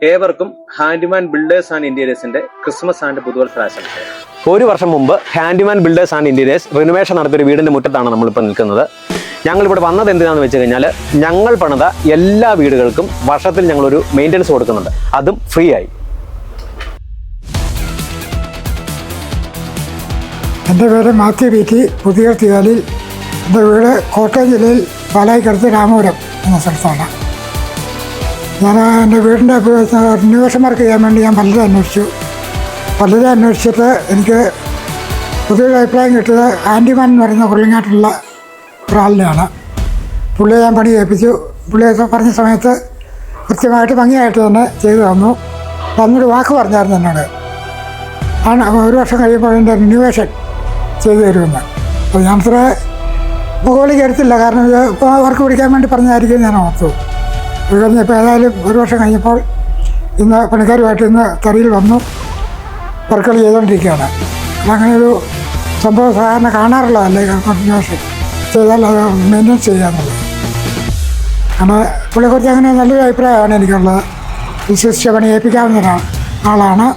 ഏവർക്കും handyman builders and ഇന്റീരിയേഴ്സിന്റെ Christmas and പുതുവത്സരാശംസകൾ. ഒരു വർഷം മുമ്പ് handyman builders and interiors renovation നടത്തിയൊരു വീടിന്റെ മുറ്റത്താണ് നമ്മളിപ്പോൾ നിൽക്കുന്നത്. ഞങ്ങളിവിടെ വന്നത് എന്തിനാണെന്ന് വെച്ച് കഴിഞ്ഞാൽ ഞങ്ങൾ പണിത എല്ലാ വീടുകൾക്കും വർഷത്തിൽ ഞങ്ങളൊരു മെയിൻ്റനൻസ് കൊടുക്കുന്നുണ്ട്, അതും ഫ്രീ ആയി. എൻ്റെ പേര് മാത്യു വീറ്റി, പുതിയ തിയാലിൽ. എൻ്റെ വീട് കോട്ടയം ജില്ലയിൽ പാലായിക്കടുത്ത് രാമപുരം എന്ന സ്ഥലത്താണ്. ഞാൻ എൻ്റെ വീടിൻ്റെ റിനോവേഷൻ വർക്ക് ചെയ്യാൻ വേണ്ടി ഞാൻ പലരും അന്വേഷിച്ചിട്ട് എനിക്ക് പുതിയൊരു അഭിപ്രായം കിട്ടിയത് ഹാൻഡിമാൻ എന്ന് പറയുന്ന കൊള്ളിങ്ങാട്ടുള്ള ഒരാളിനെയാണ്. പുള്ളിയെ ഞാൻ പണി ഏൽപ്പിച്ചു. പുള്ളിയെ പറഞ്ഞ സമയത്ത് കൃത്യമായിട്ട് ഭംഗിയായിട്ട് തന്നെ ചെയ്തു തന്നു. അന്നൊരു വാക്ക് പറഞ്ഞായിരുന്നു എന്നോട്, ഒരു വർഷം കഴിയുമ്പോൾ അതിൻ്റെ റിനോവേഷൻ ചെയ്തു തരുമെന്ന്. അപ്പോൾ ഞാൻ അത്ര മുകളിലേക്ക് എടുത്തില്ല, കാരണം ഇത് ഇപ്പോൾ വർക്ക് പിടിക്കാൻ വേണ്ടി പറഞ്ഞായിരിക്കും ഞാൻ ഓർത്തു. അത് കഴിഞ്ഞപ്പോൾ ഏതായാലും ഒരു വർഷം കഴിഞ്ഞപ്പോൾ ഇന്ന് പണിക്കാരുമായിട്ട് ഇന്ന് തറിയിൽ വന്നു വർക്കുകൾ ചെയ്തുകൊണ്ടിരിക്കുകയാണ്. അങ്ങനെയൊരു സംഭവം സാധാരണ കാണാറുള്ളതല്ലേ, റിനോവേഷൻ ചെയ്താൽ അത് മെയിൻ്റെനൻസ് ചെയ്യാന്നുള്ളത്. കാരണം പുള്ളിയെക്കുറിച്ച് അങ്ങനെ നല്ലൊരു അഭിപ്രായമാണ് എനിക്കുള്ളത്. വിശ്വസിച്ച പണി ഏൽപ്പിക്കാവുന്ന ആളാണ്.